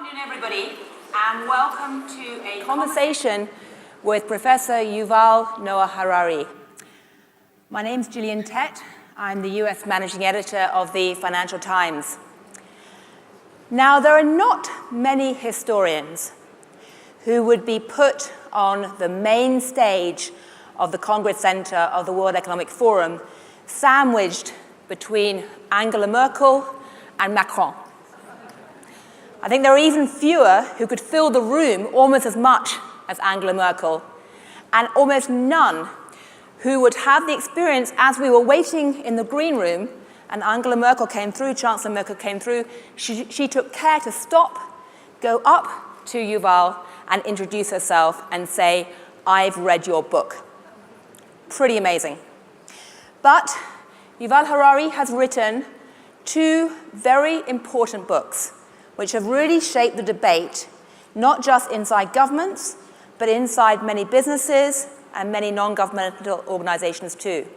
afternoon, everybody, and welcome to a conversation with Professor Yuval Noah Harari. My name's Gillian Tett. I'm the US Managing Editor of the Financial Times. Now, there are not many historians who would be put on the main stage of the Congress Center of the World Economic Forum, sandwiched between Angela Merkel and Macron. I think there are even fewer who could fill the room almost as much as Angela Merkel, and almost none who would have the experience as we were waiting in the green room and Angela Merkel came through, Chancellor Merkel came through. She took care to stop, go up to Yuval and introduce herself and say, "I've read your book." Pretty amazing. But Yuval Harari has written two very important books which have really shaped the debate, not just inside governments, but inside many businesses and many non-governmental organizations too.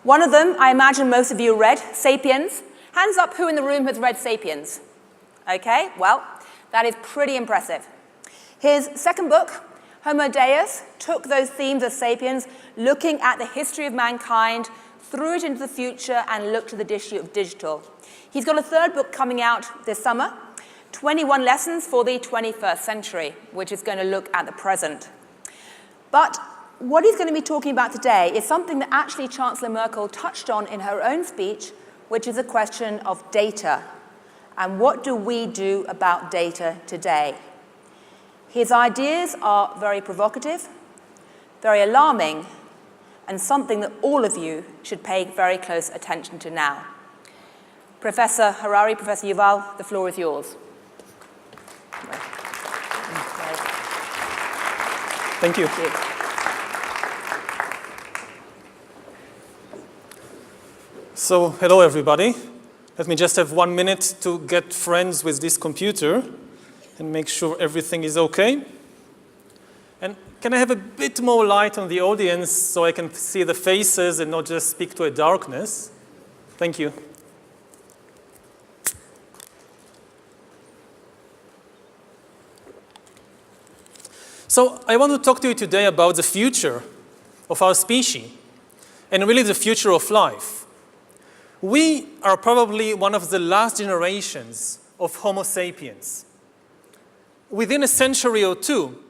One of them, I imagine most of you read, Sapiens. Hands up who in the room has read Sapiens? Okay, well, that is pretty impressive. His second book, Homo Deus, took those themes of Sapiens, looking at the history of mankind, threw it into the future, and looked at the issue of digital. He's got a third book coming out this summer, 21 Lessons for the 21st Century, which is going to look at the present. But what he's going to be talking about today is something that actually Chancellor Merkel touched on in her own speech, which is a question of data. And what do we do about data today? His ideas are very provocative, very alarming, and something that all of you should pay very close attention to now. Professor Harari, Professor Yuval, the floor is yours. Thank you. Thank you. So, hello everybody. Let me just have 1 minute to get friends with this computer and make sure everything is okay. And can I have a bit more light on the audience so I can see the faces and not just speak to a darkness? Thank you. So I want to talk to you today about the future of our species and really the future of life. We are probably one of the last generations of Homo sapiens. Within a century or two,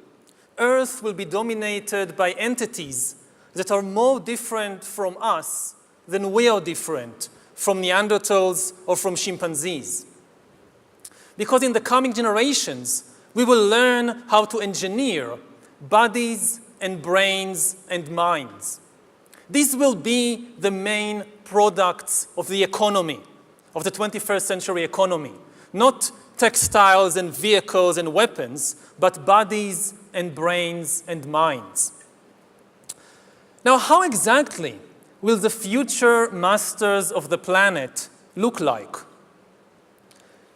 Earth will be dominated by entities that are more different from us than we are different from Neanderthals or from chimpanzees. Because in the coming generations, we will learn how to engineer bodies and brains and minds. These will be the main products of the economy, of the 21st century economy. Not textiles and vehicles and weapons, but bodies and brains and minds. Now, how exactly will the future masters of the planet look like?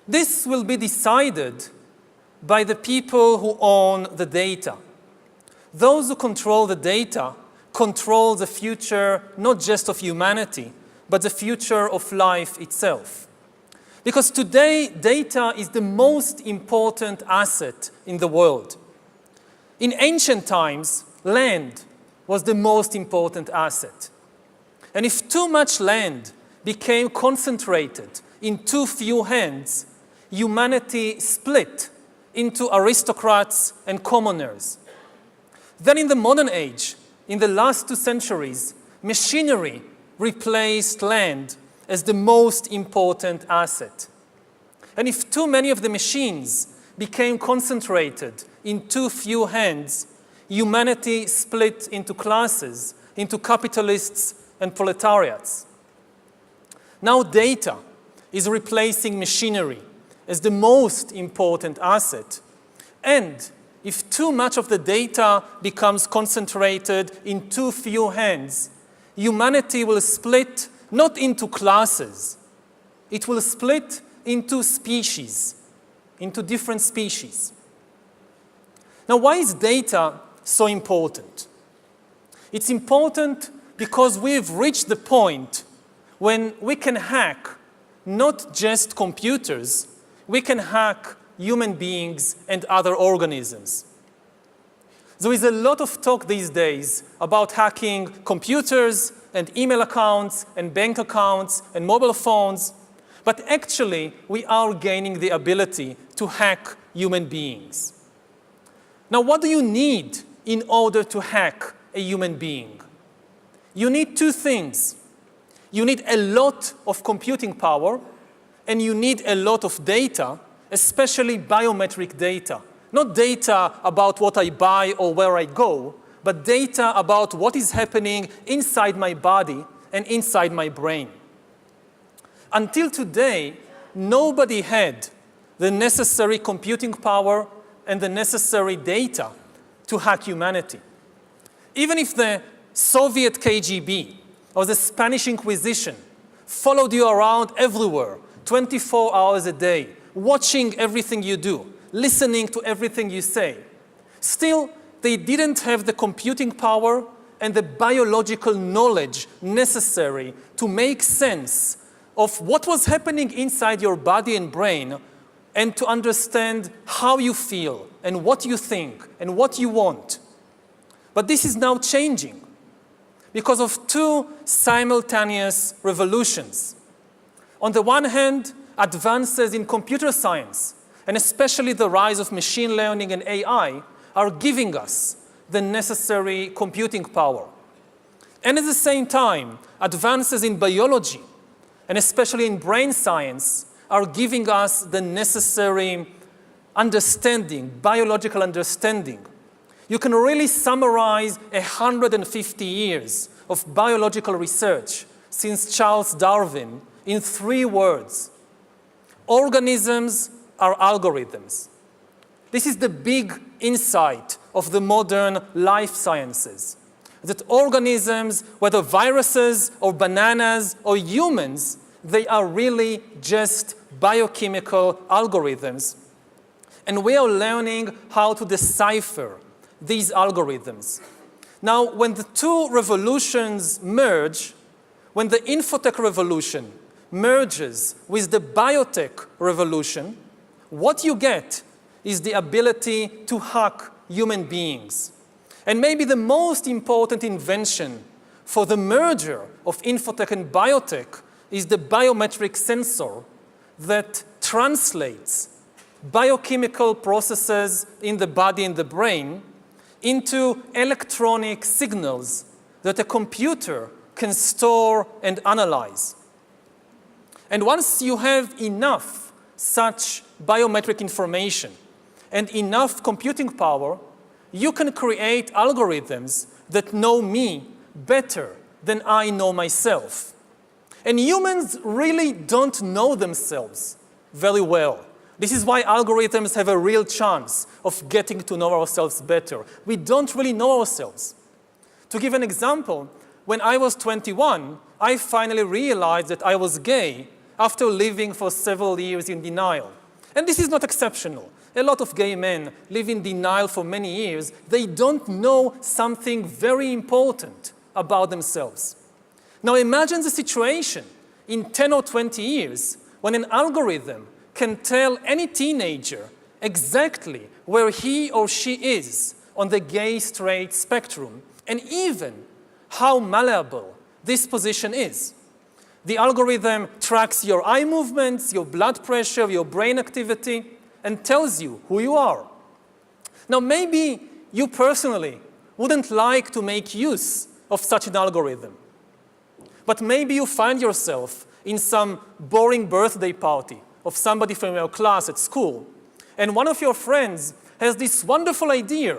This will be decided by the people who own the data. Those who control the data control the future not just of humanity, but the future of life itself. Because today, data is the most important asset in the world. In ancient times, land was the most important asset. And if too much land became concentrated in too few hands, humanity split into aristocrats and commoners. Then in the modern age, in the last 2 centuries, machinery replaced land as the most important asset. And if too many of the machines became concentrated in too few hands, humanity split into classes, into capitalists and proletariats. Now data is replacing machinery as the most important asset. And if too much of the data becomes concentrated in too few hands, humanity will split not into classes, it will split into species, into different species. Now, why is data so important? It's important because we've reached the point when we can hack not just computers, we can hack human beings and other organisms. There is a lot of talk these days about hacking computers and email accounts and bank accounts and mobile phones, but actually we are gaining the ability to hack human beings. Now, what do you need in order to hack a human being? You need two things. You need a lot of computing power, and you need a lot of data, especially biometric data. Not data about what I buy or where I go, but data about what is happening inside my body and inside my brain. Until today, nobody had the necessary computing power and the necessary data to hack humanity. Even if the Soviet KGB or the Spanish Inquisition followed you around everywhere, 24 hours a day, watching everything you do, listening to everything you say, still, they didn't have the computing power and the biological knowledge necessary to make sense of what was happening inside your body and brain and to understand how you feel and what you think and what you want. But this is now changing because of two simultaneous revolutions. On the one hand, advances in computer science, and especially the rise of machine learning and AI, are giving us the necessary computing power. And at the same time, advances in biology, and especially in brain science, are giving us the necessary understanding, biological understanding. You can really summarize 150 years of biological research since Charles Darwin in 3 words. Organisms are algorithms. This is the big insight of the modern life sciences, that organisms, whether viruses or bananas or humans, they are really just biochemical algorithms. And we are learning how to decipher these algorithms. Now, when the two revolutions merge, when the infotech revolution merges with the biotech revolution, what you get is the ability to hack human beings. And maybe the most important invention for the merger of infotech and biotech is the biometric sensor that translates biochemical processes in the body and the brain into electronic signals that a computer can store and analyze. And once you have enough such biometric information and enough computing power, you can create algorithms that know me better than I know myself. And humans really don't know themselves very well. This is why algorithms have a real chance of getting to know ourselves better. We don't really know ourselves. To give an example, when I was 21, I finally realized that I was gay after living for several years in denial. And this is not exceptional. A lot of gay men live in denial for many years. They don't know something very important about themselves. Now imagine the situation in 10 or 20 years when an algorithm can tell any teenager exactly where he or she is on the gay-straight spectrum, and even how malleable this position is. The algorithm tracks your eye movements, your blood pressure, your brain activity, and tells you who you are. Now, maybe you personally wouldn't like to make use of such an algorithm. But maybe you find yourself in some boring birthday party of somebody from your class at school, and one of your friends has this wonderful idea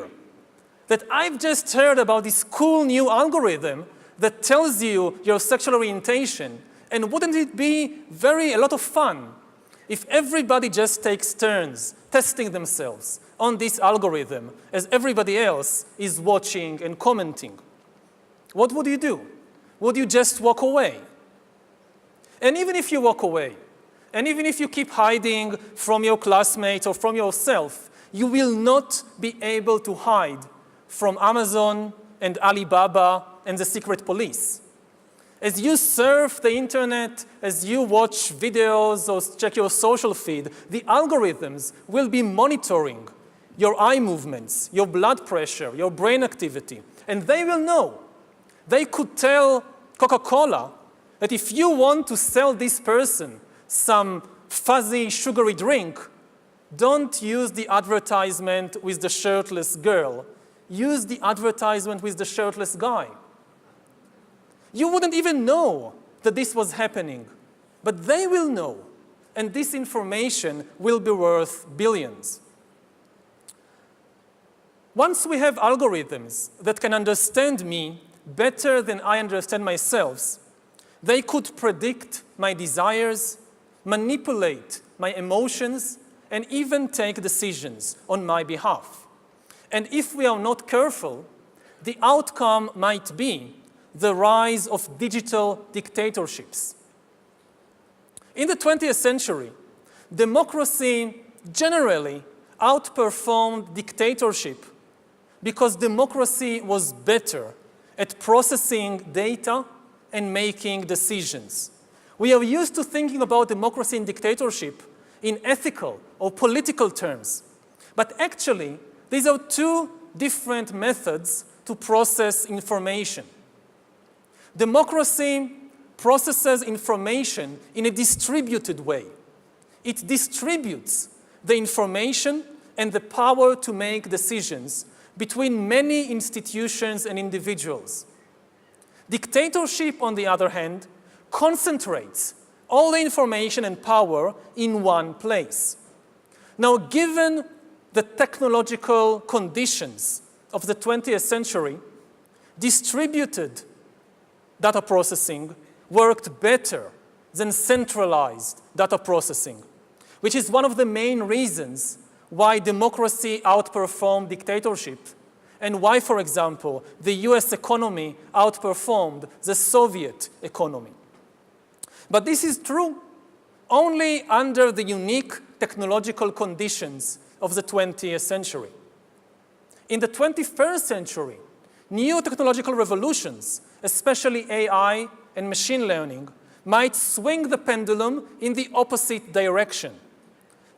that I've just heard about this cool new algorithm that tells you your sexual orientation, and wouldn't it be a lot of fun if everybody just takes turns testing themselves on this algorithm as everybody else is watching and commenting? What would you do? Would you just walk away? And even if you walk away, and even if you keep hiding from your classmates or from yourself, you will not be able to hide from Amazon and Alibaba and the secret police. As you surf the internet, as you watch videos or check your social feed, the algorithms will be monitoring your eye movements, your blood pressure, your brain activity, and they will know. They could tell Coca-Cola that if you want to sell this person some fuzzy, sugary drink, don't use the advertisement with the shirtless girl. Use the advertisement with the shirtless guy. You wouldn't even know that this was happening, but they will know, and this information will be worth billions. Once we have algorithms that can understand me better than I understand myself, they could predict my desires, manipulate my emotions, and even take decisions on my behalf. And if we are not careful, the outcome might be the rise of digital dictatorships. In the 20th century, democracy generally outperformed dictatorship because democracy was better at processing data and making decisions. We are used to thinking about democracy and dictatorship in ethical or political terms, but actually, these are two different methods to process information. Democracy processes information in a distributed way. It distributes the information and the power to make decisions between many institutions and individuals. Dictatorship, on the other hand, concentrates all the information and power in one place. Now, given the technological conditions of the 20th century, distributed data processing worked better than centralized data processing, which is one of the main reasons why democracy outperformed dictatorship and why, for example, the US economy outperformed the Soviet economy. But this is true only under the unique technological conditions of the 20th century. In the 21st century, new technological revolutions, especially AI and machine learning, might swing the pendulum in the opposite direction.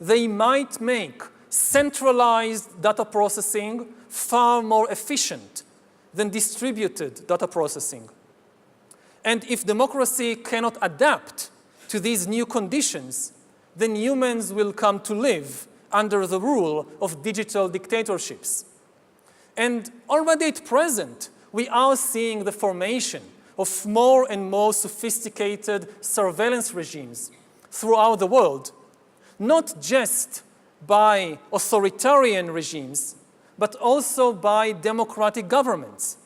They might make centralized data processing far more efficient than distributed data processing. And if democracy cannot adapt to these new conditions, then humans will come to live under the rule of digital dictatorships. And already at present, we are seeing the formation of more and more sophisticated surveillance regimes throughout the world, not just by authoritarian regimes, but also by democratic governments.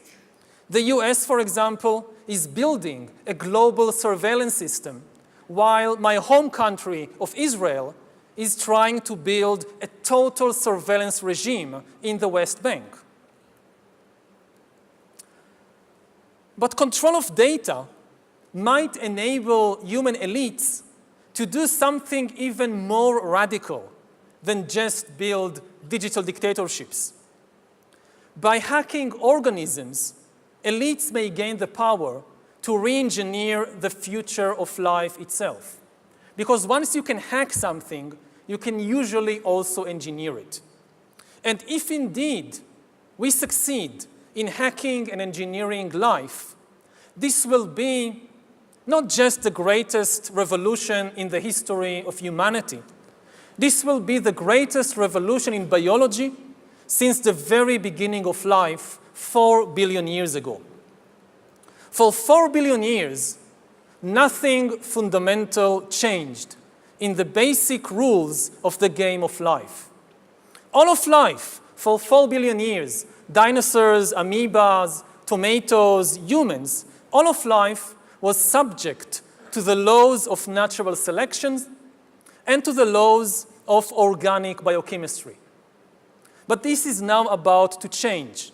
The US, for example, is building a global surveillance system, while my home country of Israel is trying to build a total surveillance regime in the West Bank. But control of data might enable human elites to do something even more radical than just build digital dictatorships. By hacking organisms, elites may gain the power to re-engineer the future of life itself. Because once you can hack something, you can usually also engineer it. And if indeed we succeed in hacking and engineering life, this will be not just the greatest revolution in the history of humanity. This will be the greatest revolution in biology since the very beginning of life 4 billion years ago. For 4 billion years, nothing fundamental changed in the basic rules of the game of life. All of life, for 4 billion years, dinosaurs, amoebas, tomatoes, humans, all of life was subject to the laws of natural selection and to the laws of organic biochemistry. But this is now about to change.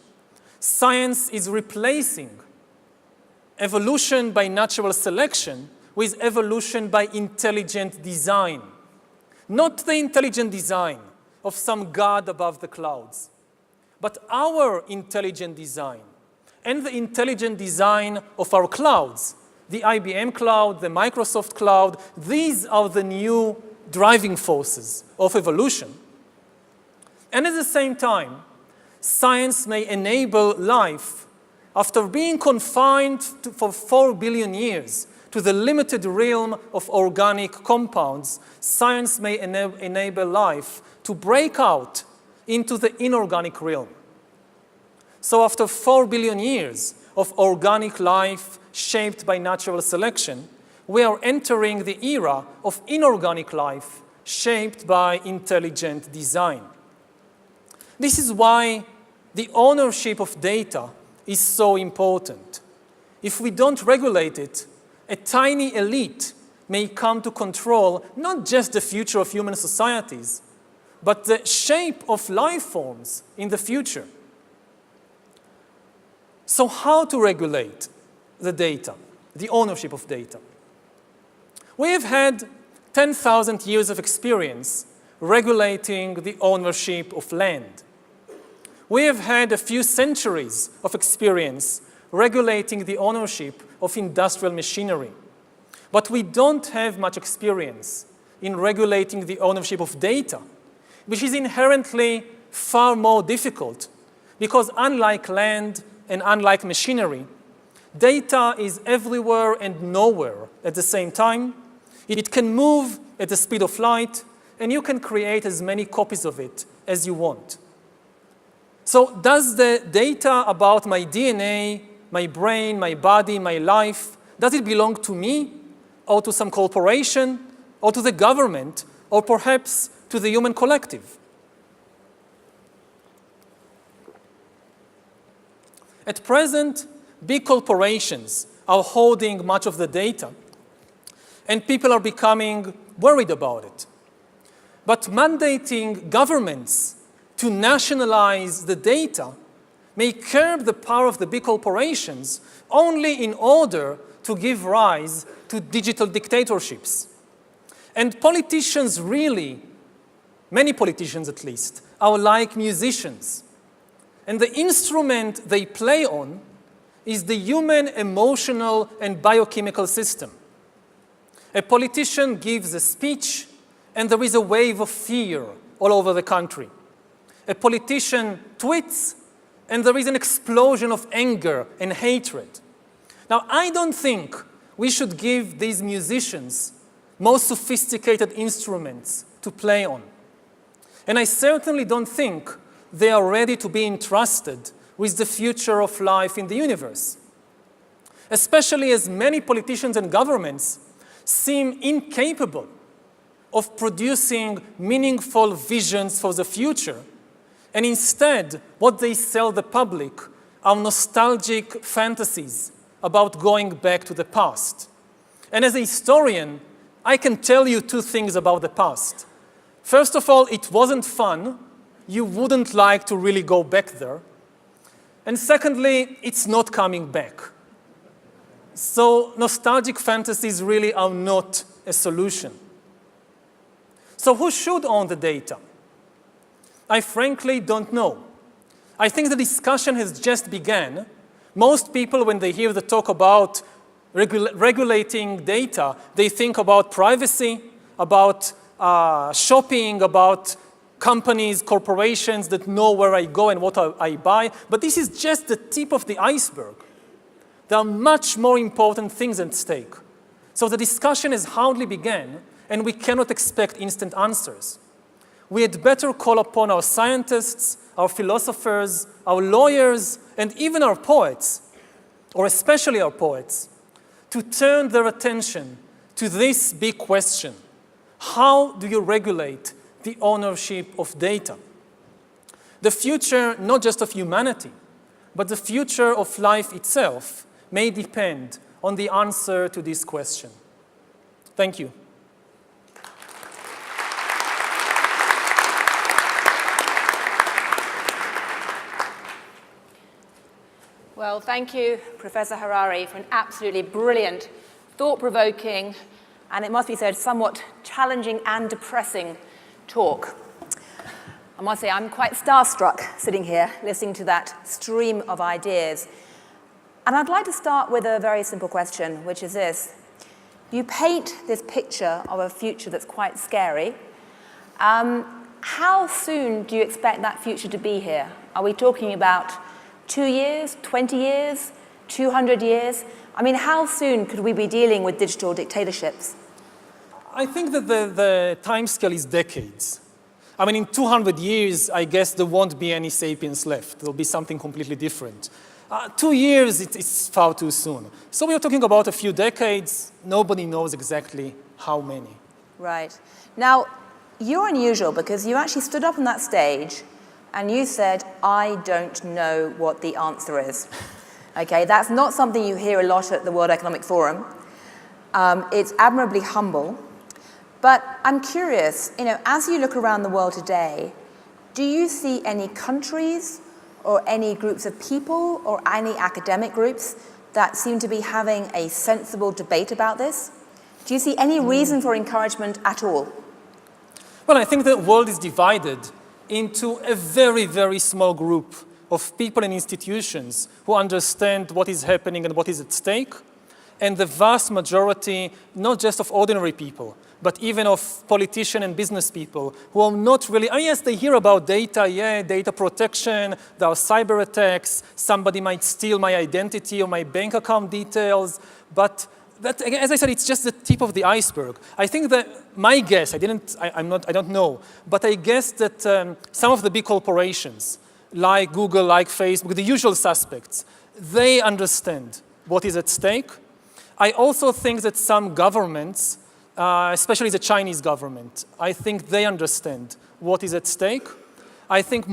Science is replacing evolution by natural selection with evolution by intelligent design. Not the intelligent design of some god above the clouds, but our intelligent design and the intelligent design of our clouds the IBM cloud, the Microsoft cloud, these are the new driving forces of evolution. And at the same time, science may enable life after being confined for 4 billion years to the limited realm of organic compounds. Science may enable life to break out into the inorganic realm. So after 4 billion years of organic life shaped by natural selection, we are entering the era of inorganic life shaped by intelligent design. This is why the ownership of data is so important. If we don't regulate it, a tiny elite may come to control not just the future of human societies, but the shape of life forms in the future. So how to regulate the data, the ownership of data? We have had 10,000 years of experience regulating the ownership of land. We have had a few centuries of experience regulating the ownership of industrial machinery. But we don't have much experience in regulating the ownership of data, which is inherently far more difficult because unlike land and unlike machinery, data is everywhere and nowhere at the same time. It can move at the speed of light, and you can create as many copies of it as you want. So does the data about my DNA, my brain, my body, my life, does it belong to me or to some corporation or to the government or perhaps to the human collective? At present, big corporations are holding much of the data, and people are becoming worried about it. But mandating governments to nationalize the data may curb the power of the big corporations only in order to give rise to digital dictatorships. And politicians really, many politicians at least, are like musicians. And the instrument they play on is the human emotional and biochemical system. A politician gives a speech, and there is a wave of fear all over the country. A politician tweets, and there is an explosion of anger and hatred. Now, I don't think we should give these musicians more sophisticated instruments to play on. And I certainly don't think they are ready to be entrusted with the future of life in the universe, especially as many politicians and governments seem incapable of producing meaningful visions for the future, and instead, what they sell the public are nostalgic fantasies about going back to the past. And as a historian, I can tell you two things about the past. First of all, it wasn't fun. You wouldn't like to really go back there. And secondly, it's not coming back. So nostalgic fantasies really are not a solution. So who should own the data? I frankly don't know. I think the discussion has just begun. Most people, when they hear the talk about regulating data, they think about privacy, about shopping, about companies, corporations that know where I go and what I buy. But this is just the tip of the iceberg. There are much more important things at stake. So the discussion has hardly begun, and we cannot expect instant answers. We had better call upon our scientists, our philosophers, our lawyers, and even our poets, or especially our poets, to turn their attention to this big question. How do you regulate the ownership of data? The future, not just of humanity, but the future of life itself may depend on the answer to this question. Thank you. Well, thank you, Professor Harari, for an absolutely brilliant, thought-provoking, and it must be said, somewhat challenging and depressing talk. I must say, I'm quite starstruck sitting here, listening to that stream of ideas. And I'd like to start with a very simple question, which is this. You paint this picture of a future that's quite scary. How soon do you expect that future to be here? Are we talking about 2 years, 20 years, 200 years? I mean, how soon could we be dealing with digital dictatorships? I think that the timescale is decades. I mean, in 200 years, I guess there won't be any sapiens left. There'll be something completely different. 2 years, it's far too soon. So we're talking about a few decades. Nobody knows exactly how many. Right. Now, you're unusual because you actually stood up on that stage and you said, I don't know what the answer is. Okay, that's not something you hear a lot at the World Economic Forum. It's admirably humble. But I'm curious, as you look around the world today, do you see any countries or any groups of people or any academic groups that seem to be having a sensible debate about this? Do you see any reason for encouragement at all? Well, I think the world is divided into a very, very small group of people and institutions who understand what is happening and what is at stake, and the vast majority, not just of ordinary people, but even of politicians and business people who are not really, yes, they hear about data, data protection, there are cyber attacks, somebody might steal my identity or my bank account details, but that, as I said, it's just the tip of the iceberg. I think that my guess, I don't know, but I guess that some of the big corporations, like Google, like Facebook, the usual suspects, they understand what is at stake. I also think that some governments, especially the Chinese government, I think they understand what is at stake. I think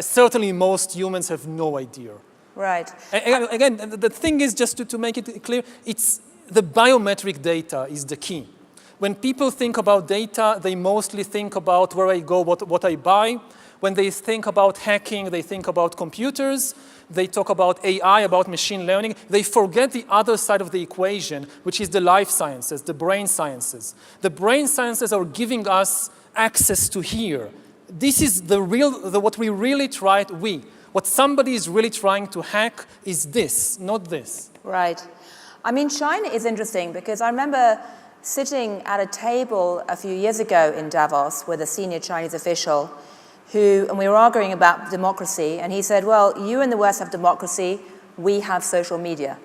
certainly most humans have no idea. Right. Again, the thing is, just to make it clear, it's the biometric data is the key. When people think about data, they mostly think about where I go, what I buy. When they think about hacking, they think about computers. They talk about AI, about machine learning. They forget the other side of the equation, which is the life sciences, the brain sciences. The brain sciences are giving us access to here. This is what we really tried, what somebody is really trying to hack is this, not this. Right. I mean, China is interesting because I remember sitting at a table a few years ago in Davos with a senior Chinese official and we were arguing about democracy, and he said, well, you in the West have democracy, we have social media.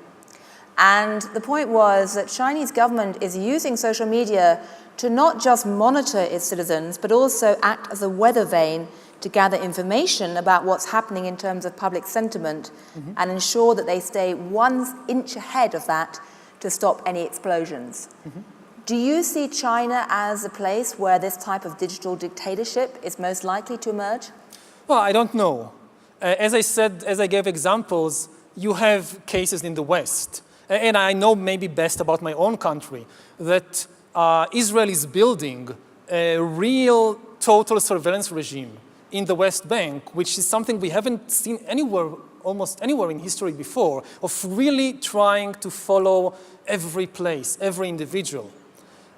And the point was that Chinese government is using social media to not just monitor its citizens, but also act as a weather vane to gather information about what's happening in terms of public sentiment and ensure that they stay 1 inch ahead of that to stop any explosions. Do you see China as a place where this type of digital dictatorship is most likely to emerge? Well, I don't know. As I said, as I gave examples, you have cases in the West. And I know maybe best about my own country, that Israel is building a real total surveillance regime in the West Bank, which is something we haven't seen almost anywhere in history before, of really trying to follow every place, every individual.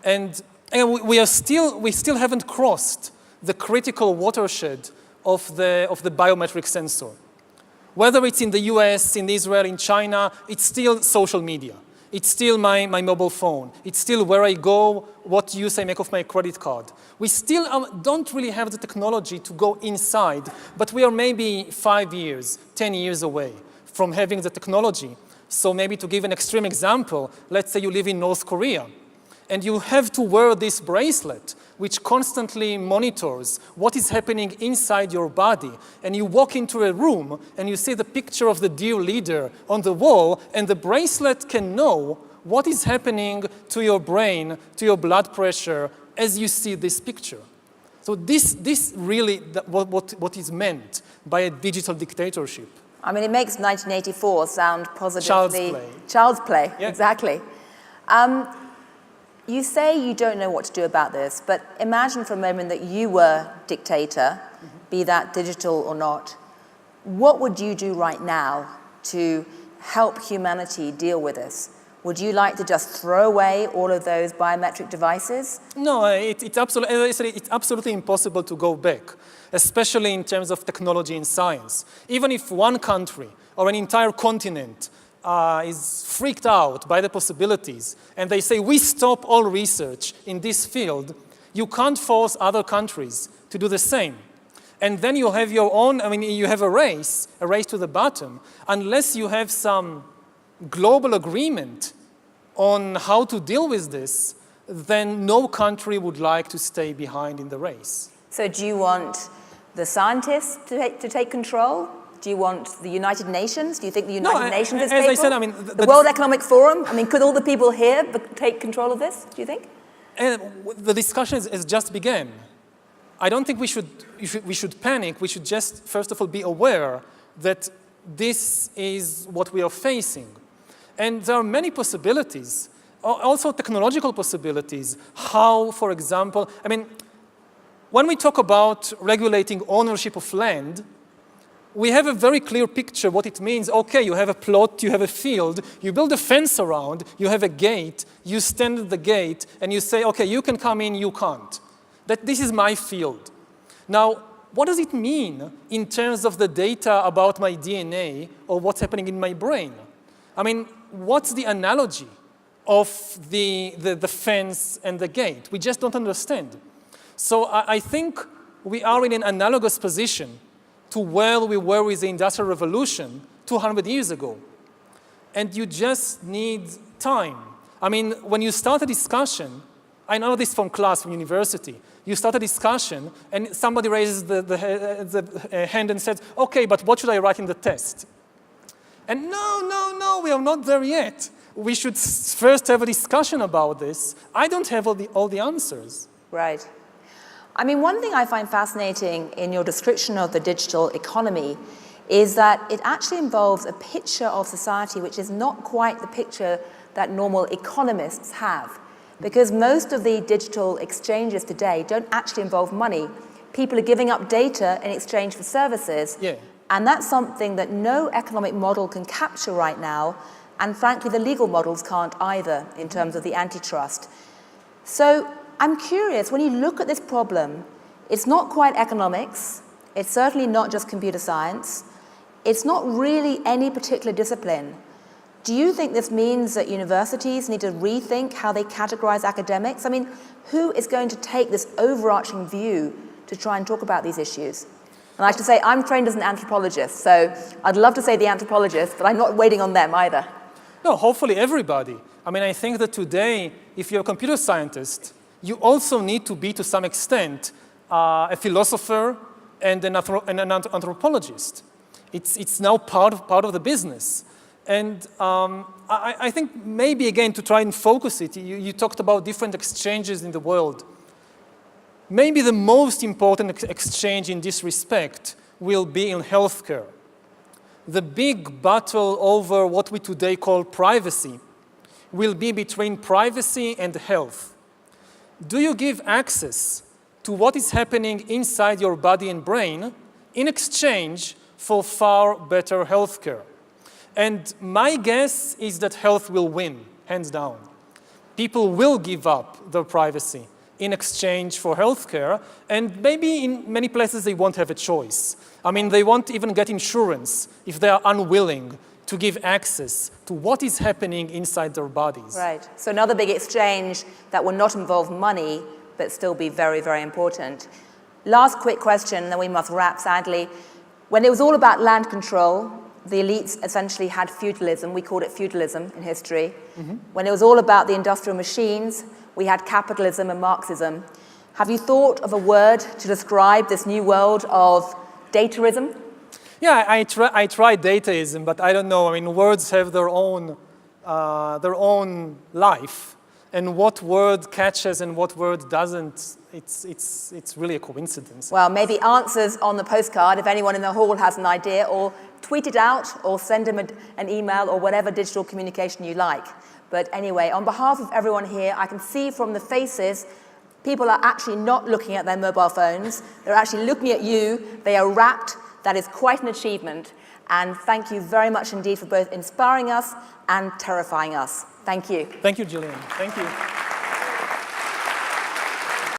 And we still haven't crossed the critical watershed of the biometric sensor. Whether it's in the US, in Israel, in China, it's still social media. It's still my mobile phone. It's still where I go, what use I make of my credit card. We still don't really have the technology to go inside, but we are maybe 5 years, 10 years away from having the technology. So maybe to give an extreme example, let's say you live in North Korea, and you have to wear this bracelet, which constantly monitors what is happening inside your body. And you walk into a room, and you see the picture of the dear leader on the wall, and the bracelet can know what is happening to your brain, to your blood pressure, as you see this picture. So this really what is meant by a digital dictatorship. I mean, it makes 1984 sound positively... Child's play. Child's play, yeah. Exactly. You say you don't know what to do about this, but imagine for a moment that you were dictator, be that digital or not. What would you do right now to help humanity deal with this? Would you like to just throw away all of those biometric devices? No, it's absolutely, as I said, it's absolutely impossible to go back, especially in terms of technology and science. Even if one country or an entire continent is freaked out by the possibilities, and they say, we stop all research in this field, you can't force other countries to do the same. And then you have your own, you have a race to the bottom, unless you have some global agreement on how to deal with this, then no country would like to stay behind in the race. So do you want the scientists to take control? Do you want the United Nations? Do you think the United Nations is capable? As I said, the World Economic Forum? Could all the people here take control of this, do you think? The discussion has just begun. I don't think we should panic. We should just, first of all, be aware that this is what we are facing. And there are many possibilities, also technological possibilities. How, for example, when we talk about regulating ownership of land, we have a very clear picture what it means. Okay, you have a plot, you have a field, you build a fence around, you have a gate, you stand at the gate, and you say, okay, you can come in, you can't. This is my field. Now, what does it mean in terms of the data about my DNA or what's happening in my brain? What's the analogy of the fence and the gate? We just don't understand. So I think we are in an analogous position to where we were with the Industrial Revolution 200 years ago. And you just need time. When you start a discussion, I know this from class, from university, you start a discussion and somebody raises the hand and says, okay, but what should I write in the test? And no, we are not there yet. We should first have a discussion about this. I don't have all the answers. Right. One thing I find fascinating in your description of the digital economy is that it actually involves a picture of society which is not quite the picture that normal economists have. Because most of the digital exchanges today don't actually involve money. People are giving up data in exchange for services. Yeah. And that's something that no economic model can capture right now. And frankly, the legal models can't either in terms of the antitrust. So I'm curious, when you look at this problem, it's not quite economics. It's certainly not just computer science. It's not really any particular discipline. Do you think this means that universities need to rethink how they categorize academics? Who is going to take this overarching view to try and talk about these issues? And I have to say, I'm trained as an anthropologist, so I'd love to say the anthropologists, but I'm not waiting on them either. No, hopefully everybody. I think that today, if you're a computer scientist, you also need to be, to some extent, a philosopher and an anthropologist. It's now part of the business. And I think maybe, again, to try and focus it, you talked about different exchanges in the world. Maybe the most important exchange in this respect will be in healthcare. The big battle over what we today call privacy will be between privacy and health. Do you give access to what is happening inside your body and brain in exchange for far better healthcare? And my guess is that health will win, hands down. People will give up their privacy in exchange for healthcare, and maybe in many places they won't have a choice. They won't even get insurance if they are unwilling to give access to what is happening inside their bodies. Right. So another big exchange that will not involve money, but still be very, very important. Last quick question, and then we must wrap, sadly. When it was all about land control, the elites essentially had feudalism. We called it feudalism in history. Mm-hmm. When it was all about the industrial machines, we had capitalism and Marxism. Have you thought of a word to describe this new world of dataism? Yeah, I try dataism, but I don't know. Words have their own life, and what word catches and what word doesn't, it's really a coincidence. Well, maybe answers on the postcard if anyone in the hall has an idea, or tweet it out, or send them an email, or whatever digital communication you like. But anyway, on behalf of everyone here, I can see from the faces, people are actually not looking at their mobile phones. They're actually looking at you. They are rapt. That is quite an achievement. And thank you very much indeed for both inspiring us and terrifying us. Thank you. Thank you, Gillian. Thank you.